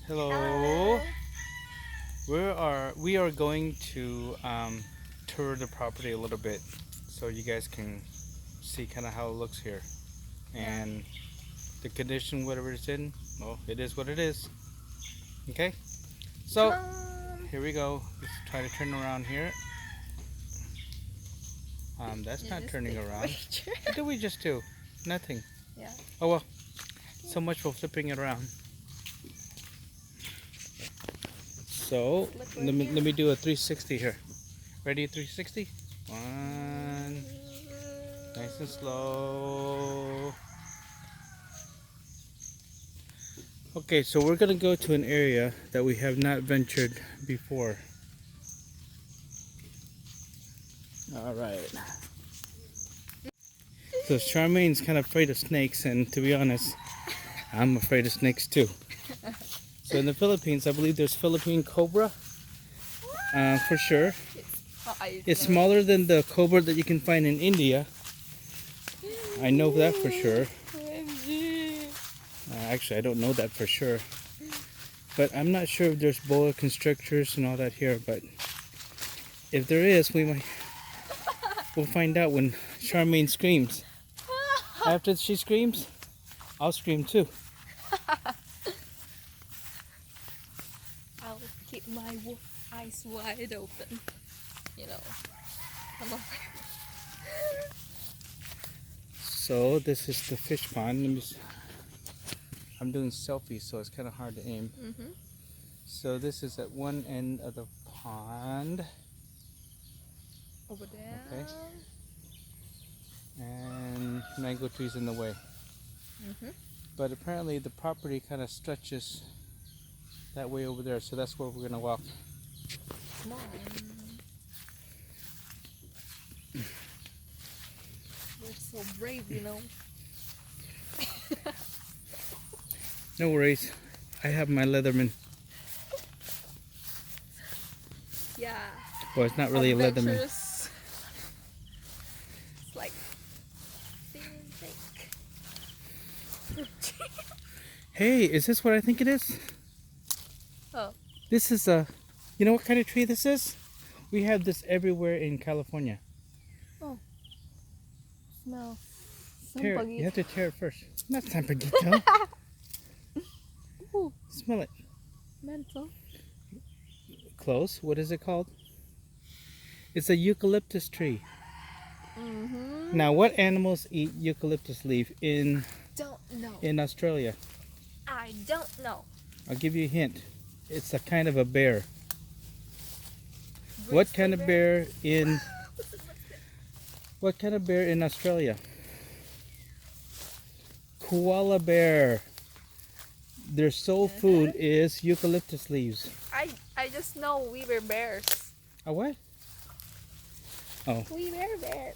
Hello. We are going to tour the property a little bit, so you guys can see kind of how it looks here Yeah. and the condition, whatever it's in. Well, it is what it is. Okay. Come So on. here we go. Let's try to turn around here. That's You not just turning take a around. picture. What did we just do? Nothing. Yeah. Oh well. So much for flipping it around. So Flip right let me here. let me do a 360 here. Ready? 360. One. Nice and slow. Okay, so we're gonna go to an area that we have not ventured before. All right. So Charmaine's kind of afraid of snakes, and to be honest, I'm afraid of snakes too. So in the Philippines, I believe there's Philippine cobra, for sure. It's smaller than the cobra that you can find in India. I know that for sure. Actually, I don't know that for sure. But I'm not sure if there's boa constrictors and all that here. But if there is, we'll find out when Charmaine screams. After she screams, I'll scream too. I'll keep my eyes wide open. You know. Come on. So this is the fish pond. I'm doing selfies, so it's kind of hard to aim. So this is at one end of the pond. Over there. Okay. And mango trees in the way. But apparently the property kind of stretches that way over there, so that's where we're gonna walk. Come on. We're so brave, you know. No worries, I have my Leatherman. Yeah. Well, it's not really a Leatherman. Adventurous. It's like think. Hey, is this what I think it is? Oh. This is you know what kind of tree this is? We have this everywhere in California. Oh. Smell. Tear it. You have to tear it first. Not Sampaguito. Ooh, Smell it. mental. Close. What is it called? It's a eucalyptus tree. Now, what animals eat eucalyptus leaf in Don't know. Australia? I don't know. I'll give you a hint. It's a kind of a bear. What kind of bear in Australia? Koala bear. Their sole food is eucalyptus leaves. I just know we were bears. A what? Oh. We were bears.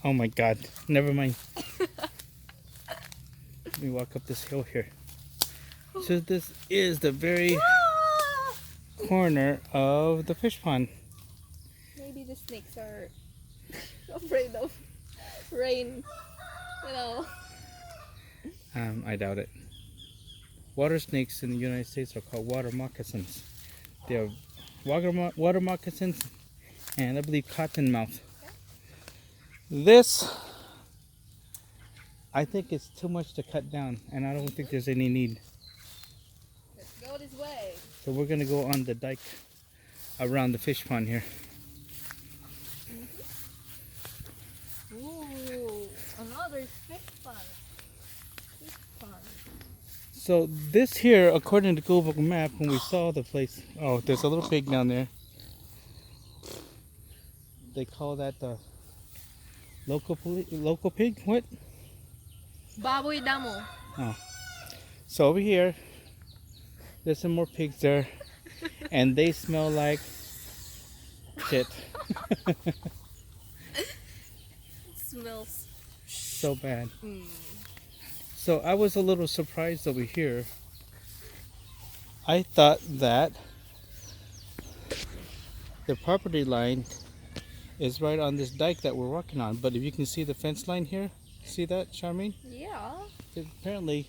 Oh my God. Never mind. Let me walk up this hill here. So this is the very corner of the fish pond. Maybe the snakes are afraid of rain. You know. I doubt it. Water snakes in the United States are called water moccasins. They have water moccasins and I believe cottonmouth. This, I think it's too much to cut down, and I don't think there's any need. Let's go this way. So we're gonna go on the dike around the fish pond here. Ooh, another fish pond. Fish pond. So this here, according to Google Map, when we saw the place, oh, there's a little pig down there. They call that the local pig. What? Baboy damo. Oh. So over here, there's some more pigs there, and they smell like shit. Smells So bad. So I was a little surprised over here. I thought that the property line is right on this dike that we're walking on, but if you can see the fence line here, see that, Charmaine? Yeah. Apparently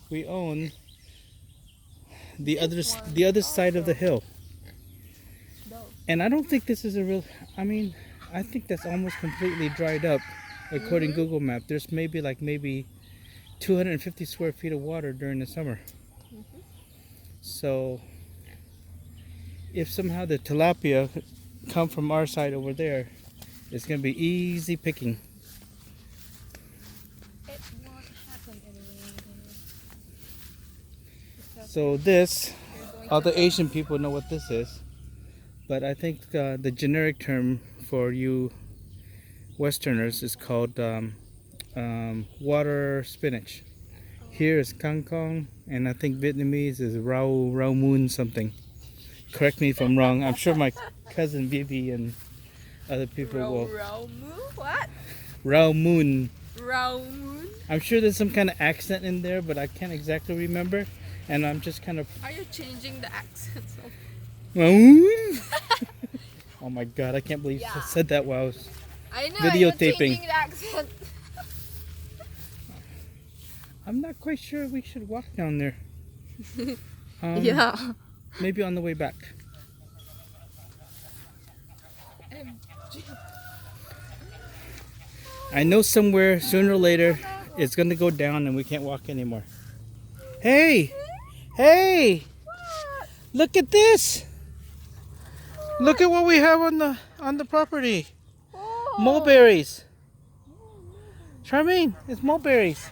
we own the other side of the hill. And I don't think this is a real. I mean, I think that's almost completely dried up, according to Google Map. There's maybe 250 square feet of water during the summer. So if somehow the tilapia come from our side over there, it's gonna be easy picking. It won't happen anyway. So this, all the Asian people know what this is, but I think the generic term for you Westerners is called water spinach. Here is kangkong, and I think Vietnamese is rau moon something. Correct me if I'm wrong. I'm sure my cousin Vivi and other people will. Rao moon? What? Rau moon. Rao moon? I'm sure there's some kind of accent in there, but I can't exactly remember. And I'm just kind of. Are you changing the accent? Oh my god, I can't believe I said that while I was I know videotaping. you're changing the accent. I'm not quite sure we should walk down there. Yeah. Maybe on the way back. I know somewhere sooner or later it's going to go down and we can't walk anymore. Hey! Hey! Look at this! Look at what we have on the property. Oh. Mulberries. Charmaine, it's mulberries.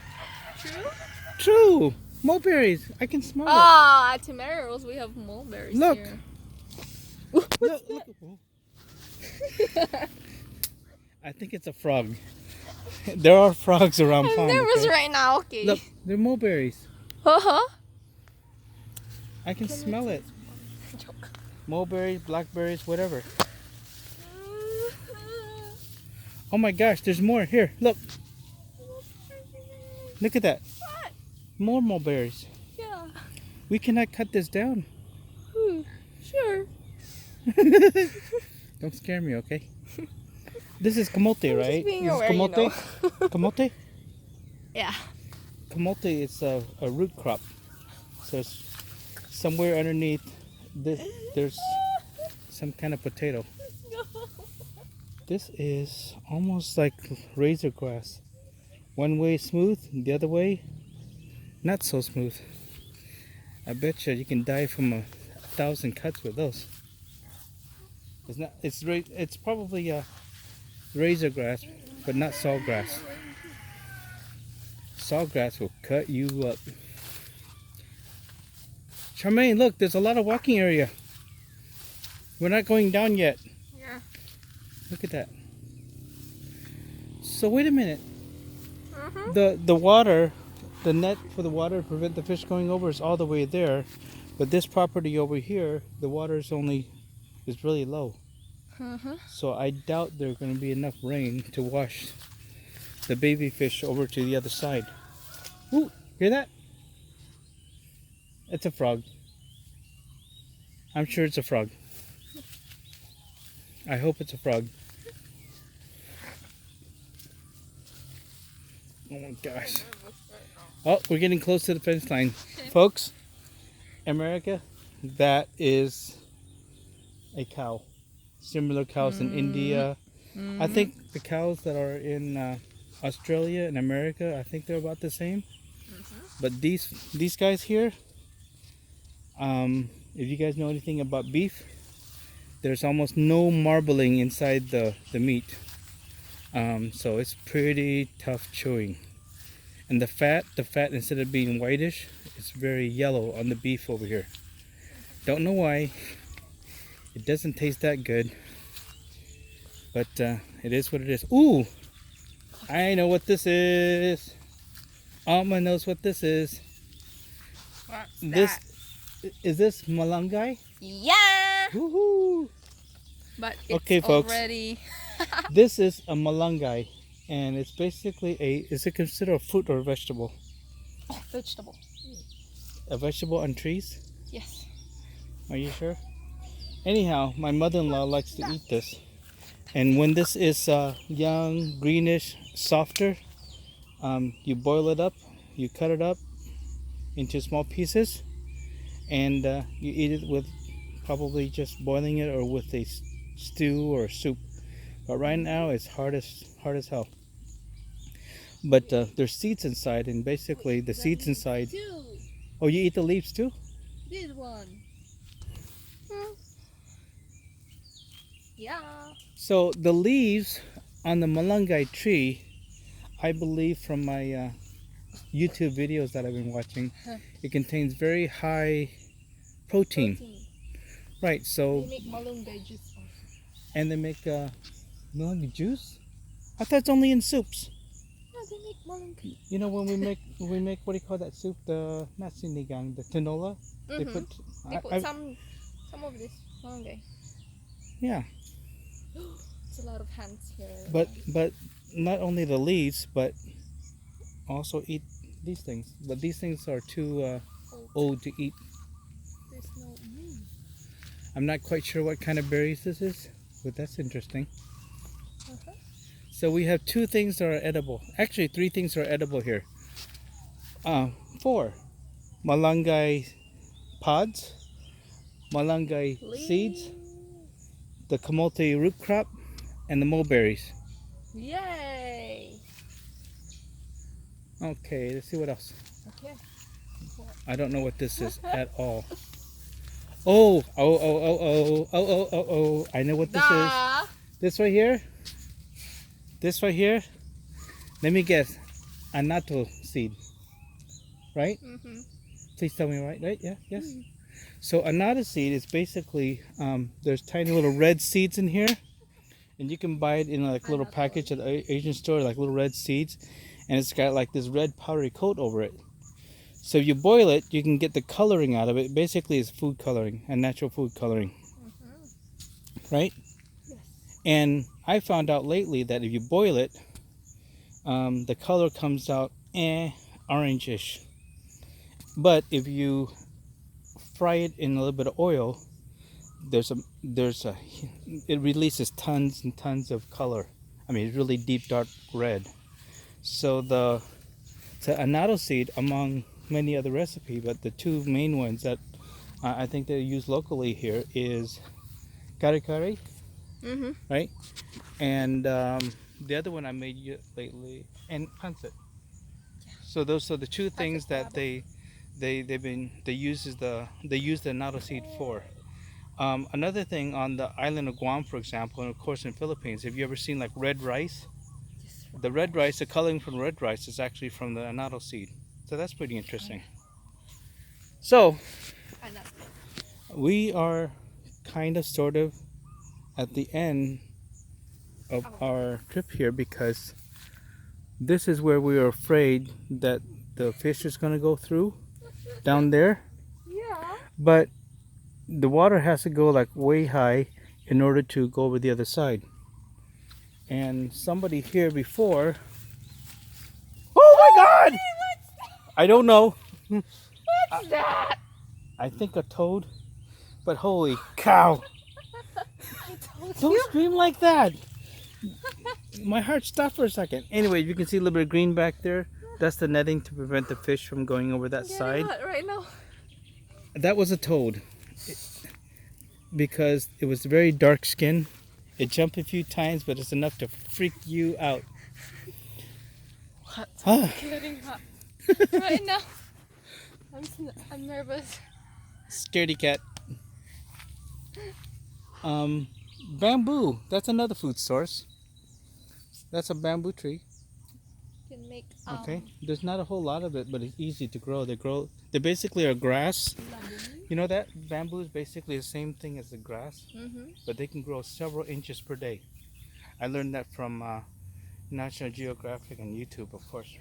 True? True. Mulberries. I can smell it. Ah, at Temeros we have mulberries Look. here. Look. I think it's a frog. There are frogs around pond. There was Okay? right now, okay. Look, they're mulberries. Uh-huh. I can smell it. Mulberries, blackberries, whatever. Oh my gosh, there's more. Here, look. Look at that. What? More mulberries. Yeah. We cannot cut this down. Sure. Don't scare me, okay? This is kamote, right? being This is aware, you kamote? know. Kamote? Yeah. Kamote is a root crop. So it's somewhere underneath this, there's some kind of potato. This is almost like razor grass. One way smooth, the other way not so smooth. I bet you can die from 1,000 cuts with those. It's not. It's probably razor grass, but not sawgrass. Sawgrass will cut you up. Charmaine, look, there's a lot of walking area. We're not going down yet. Yeah. Look at that. So wait a minute. Mm-hmm. The water, the net for the water to prevent the fish going over is all the way there, but this property over here, the water is really low. Mm-hmm. So I doubt there's going to be enough rain to wash the baby fish over to the other side. Ooh, hear that? It's a frog. I'm sure it's a frog. I hope it's a frog. Oh my gosh. Oh, we're getting close to the fence line. Folks, America, that is a cow. Similar cows in India. I think the cows that are in Australia and America, I think they're about the same. But these guys here, if you guys know anything about beef, there's almost no marbling inside the meat. So it's pretty tough chewing. And the fat instead of being whitish, it's very yellow on the beef over here. Don't know why. It doesn't taste that good. But it is what it is. Ooh! I know what this is. Alma knows what this is. What's Is this malunggay? Yeah. Woohoo! But it's Okay, folks. already. This is a malunggay, and it's basically is it considered a fruit or a vegetable? Vegetable. A vegetable on trees? Yes. Are you sure? Anyhow, my mother-in-law likes to eat this. And when this is young, greenish, softer, you boil it up, you cut it up into small pieces, and you eat it with probably just boiling it or with a stew or soup. But right now it's hard as hell. But there's seeds inside, and basically the seeds inside. Too. Oh, you eat the leaves too? This one. Hmm. Yeah. So the leaves on the malunggay tree, I believe from my YouTube videos that I've been watching, it contains very high protein. Right, so. They make malunggay juice also. And they make malunggay juice? I thought it's only in soups. No, they make malunggay. You know when we make what do you call that soup? The not sinigang, the tinola. They put some of this malunggay. Yeah. It's a lot of hands here. But not only the leaves, but also eat these things. But these things are too old to eat. There's no. I'm not quite sure what kind of berries this is, but that's interesting. So we have two things that are edible. Actually, three things are edible here. Four. Malunggay pods, malunggay seeds, the kamote root crop, and the mulberries. Yay! Okay, let's see what else. Okay. I don't know what this is at all. Oh. I know what this is. This right here. This right here. Let me guess. Annatto seed. Right? Mm-hmm. Please tell me right? Right? Yeah? Yes? Mm-hmm. So annatto seed is basically, there's tiny little red seeds in here. And you can buy it in like a little package at the Asian store, like little red seeds. And it's got like this red powdery coat over it. So if you boil it, you can get the coloring out of it. Basically, it's food coloring and natural food coloring. Mm-hmm. Right? Yes. And I found out lately that if you boil it, the color comes out orangish. But if you fry it in a little bit of oil, it releases tons and tons of color. I mean, it's really deep dark red. So the annatto seed, among many other recipes, but the two main ones that I think they use locally here is kare kare, right? And the other one I made lately, and pancit. So those are the two things that they use the annatto seed for. Another thing on the island of Guam, for example, and of course in Philippines, have you ever seen like red rice? The red rice, the coloring from red rice is actually from the annatto seed. So that's pretty interesting. So, we are kind of sort of at the end of our trip here because this is where we were afraid that the fish is going to go through down there. Yeah. But the water has to go like way high in order to go over the other side. And somebody here before. Oh my God! I don't know. What's that? I think a toad. But holy cow! Don't scream like that. My heart stopped for a second. Anyway, you can see a little bit of green back there. That's the netting to prevent the fish from going over that side. Right now. That was a toad. Because it was very dark skin. It jumped a few times, but it's enough to freak you out. Hot. Getting hot. Right now. I'm nervous. Scaredy cat. Bamboo. That's another food source. That's a bamboo tree. Can make. Okay. There's not a whole lot of it, but it's easy to grow. They basically are grass. You know that bamboo is basically the same thing as the grass, but they can grow several inches per day. I learned that from National Geographic and YouTube, of course.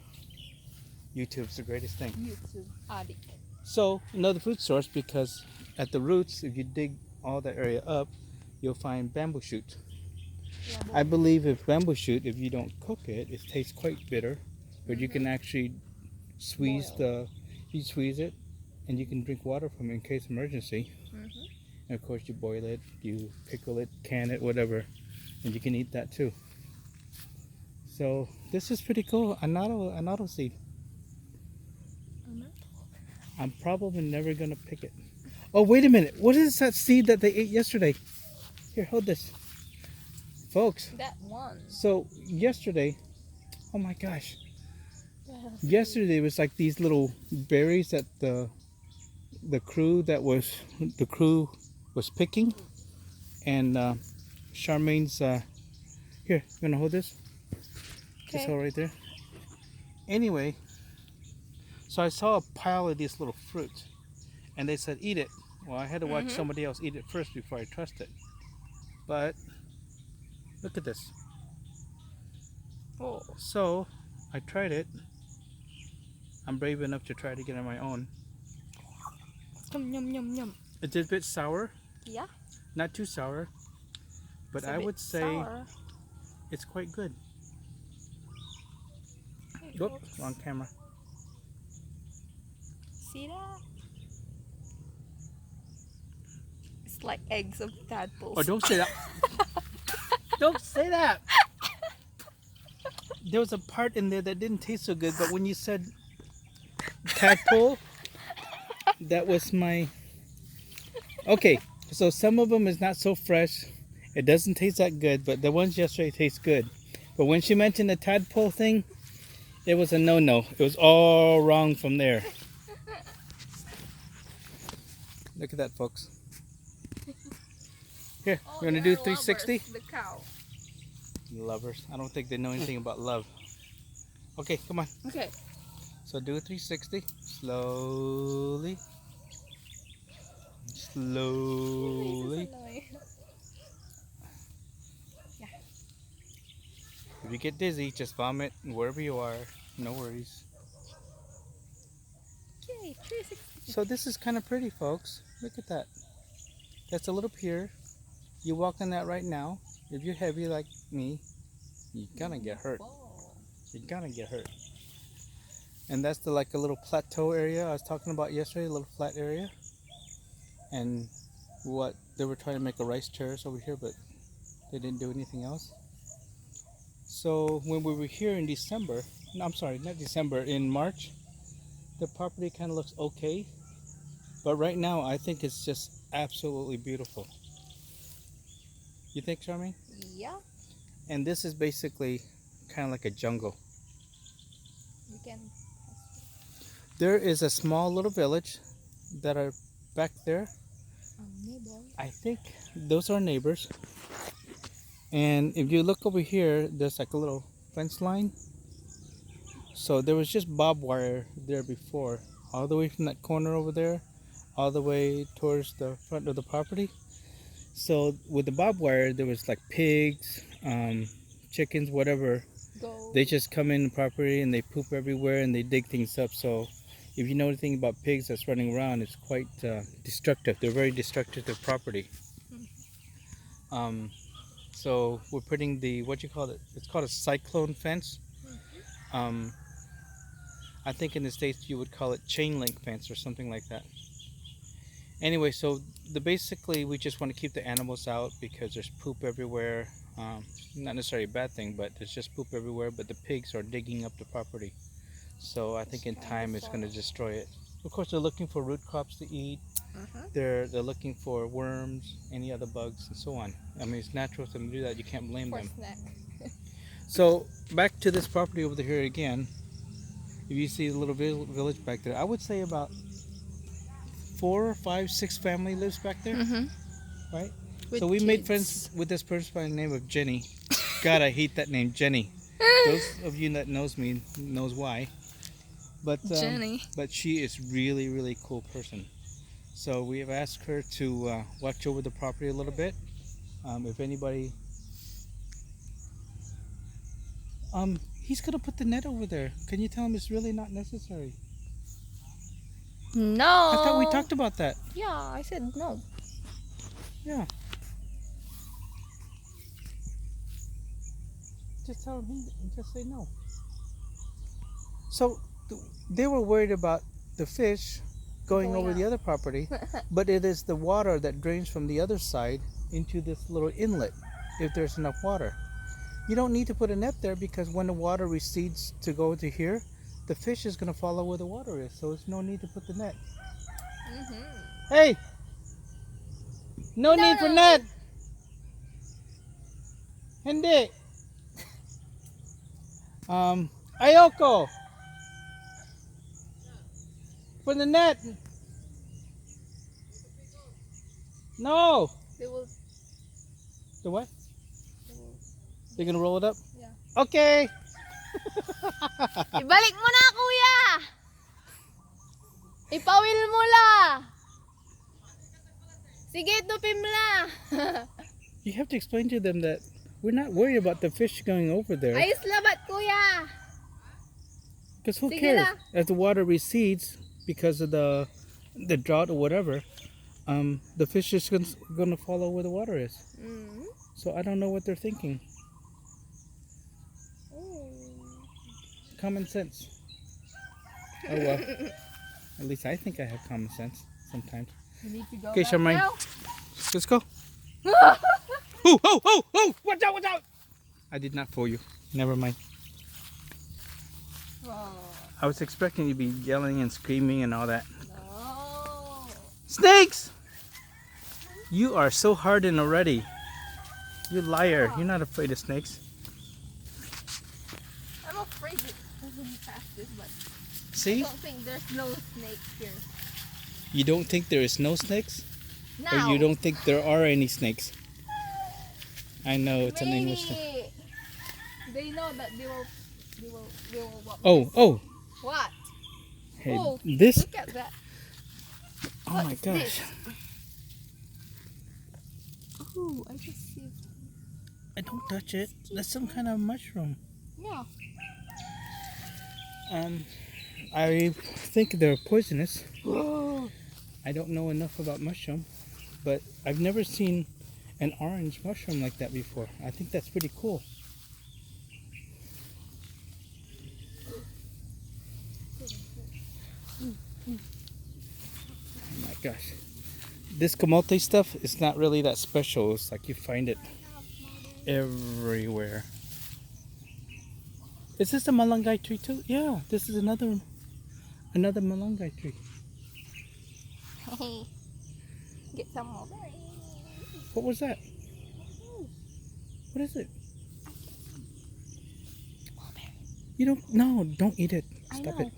YouTube's the greatest thing. YouTube addict. So another food source, because at the roots, if you dig all that area up, you'll find bamboo shoot. I believe if bamboo shoot, if you don't cook it, it tastes quite bitter, but you can actually squeeze it, and you can drink water from it in case of emergency. And of course you boil it, you pickle it, can it, whatever, and you can eat that too. So this is pretty cool. Annatto seed. I'm probably never gonna pick it. Oh, wait a minute. What is that seed that they ate yesterday? Here, hold this. Folks, That one. so yesterday, oh my gosh. Yes. Yesterday was like these little berries that the crew was picking, and Charmaine's here. You gonna hold this? Just Okay. hold right there. Anyway, so I saw a pile of these little fruits, and they said eat it. Well, I had to watch somebody else eat it first before I trust it. But look at this. Oh. So I tried it. I'm brave enough to try to get on my own. Yum yum yum yum. It's a bit sour. Yeah. Not too sour, but It's a I bit would say sour. it's quite good. Hey, Whoop, folks. wrong camera. See that? It's like eggs of tadpoles. Oh, don't say that. Don't say that. There was a part in there that didn't taste so good, but when you said tadpole, that was my... Okay, so some of them is not so fresh. It doesn't taste that good, but the ones yesterday taste good. But when she mentioned the tadpole thing, it was a no-no. It was all wrong from there. Look at that, folks. Here, we're gonna do 360. The cow. Lovers. I don't think they know anything about love. Okay, come on. Okay. So do a 360. Slowly. Slowly. Yeah. If you get dizzy, just vomit wherever you are. No worries. Okay, 360. So this is kind of pretty, folks. Look at that. That's a little pier. You walk on that right now. If you're heavy like me, you're gonna get hurt. You're gonna get hurt. And that's like a little plateau area I was talking about yesterday, a little flat area. And what they were trying to make a rice terrace over here, but they didn't do anything else. So when we were here in December, no, I'm sorry, not December, in March, the property kind of looks okay. But right now, I think it's just absolutely beautiful. You think, Charmaine? Yeah. And this is basically kind of like a jungle. You can. There is a small little village that are back there. Neighbor. I think those are neighbors. And if you look over here, there's like a little fence line. So there was just barbed wire there before, all the way from that corner over there, all the way towards the front of the property. So with the barbed wire, there was like pigs, chickens, whatever. Go. They just come in the property and they poop everywhere and they dig things up. So if you know anything about pigs that's running around, it's quite destructive. They're very destructive to property. So we're putting the, what you call it? It's called a cyclone fence. I think in the States you would call it chain link fence or something like that. Anyway, so basically we just want to keep the animals out because there's poop everywhere. Not necessarily a bad thing, but there's just poop everywhere. But the pigs are digging up the property. So I think in time it's going to destroy it. Of course, they're looking for root crops to eat. They're looking for worms, any other bugs, and so on. I mean, it's natural for them to do that. You can't blame them. Snack. So back to this property over here again. If you see the little village back there, I would say about 4, 5, 6 family lives back there, right? With so we made kids. friends with this person by the name of Jenny. God, I hate that name, Jenny. Those of you that knows me knows why. But Jenny. But she is really, really cool person. So we have asked her to watch over the property a little bit. If anybody, he's gonna put the net over there. Can you tell him it's really not necessary? No. I thought we talked about that. Yeah, I said no. Yeah. Just tell him, just say no. So they were worried about the fish going over the other property, but it is the water that drains from the other side into this little inlet if there's enough water. You don't need to put a net there because when the water recedes to go to here, the fish is gonna follow where the water is, so there's no need to put the net. Mm-hmm. Hey! No need for net! Hindi! Ayoko! For the net! No! They will. The what? They will. They're gonna roll it up? Yeah. Okay! Ibalik mo na, kuya! Ipawil mo la! Sige, tupim la! You have to explain to them that we're not worried about the fish going over there. Ayos labat, kuya! Because who Sige cares? na. As the water recedes because of the drought or whatever, the fish is gonna follow where the water is. Mm. So I don't know what they're thinking. Common sense. Oh well. At least I think I have common sense sometimes. You need to go Okay, back Shamrain. now. Let's go. Oh, oh, oh, oh! Watch out, watch out! I did not fool you. Never mind. Oh, I was expecting you to be yelling and screaming and all that. no. Snakes! You are so hardened already. You liar. You're not afraid of snakes. I'm afraid it doesn't pass this, but I See? don't think there's no snake here. You don't think there is no snakes? Now, Or you don't think there are any snakes? I know it's an maybe English thing. they know that they will what? Oh, oh. What? Hey, Oh, this. look at that. Oh What my is gosh. this? Oh, I just see. I don't touch it. That's some kind of mushroom. Yeah. I think they're poisonous. Oh. I don't know enough about mushroom, but I've never seen an orange mushroom like that before. I think that's pretty cool. Oh my gosh. This camote stuff is not really that special. It's like you find it everywhere. Is this a malunggay tree too? Yeah, this is another malunggay tree. Hey, get some more. What was that? What is it? You don't eat it. Stop it.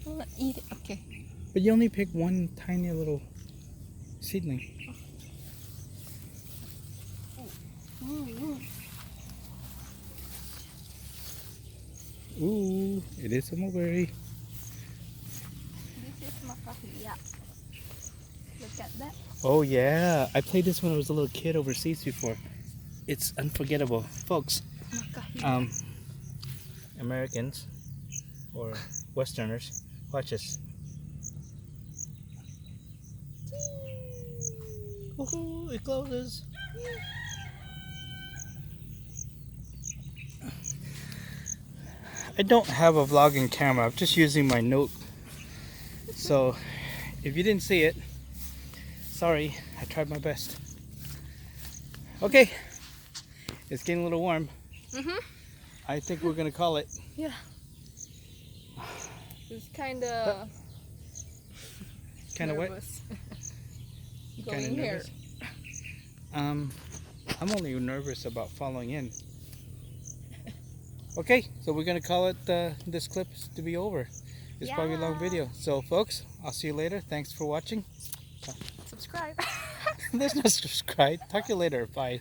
I want to eat it. Okay. But you only pick one tiny little seedling. Ooh, it is a mulberry. This is makahiya. Look at that. Oh yeah, I played this when I was a little kid overseas before. It's unforgettable, folks. Makahiya. Americans or Westerners, watch this. Oh, it closes. I don't have a vlogging camera. I'm just using my note. So, if you didn't see it, sorry. I tried my best. Okay, it's getting a little warm. I think we're gonna call it. Yeah. It's kind of Kind of wet. Going Kinda here. nervous. I'm only nervous about following in. Okay, so we're gonna call it this clip to be over. It's probably a long Yeah. video. So folks, I'll see you later. Thanks for watching. Subscribe. There's no subscribe. Talk to you later. Bye.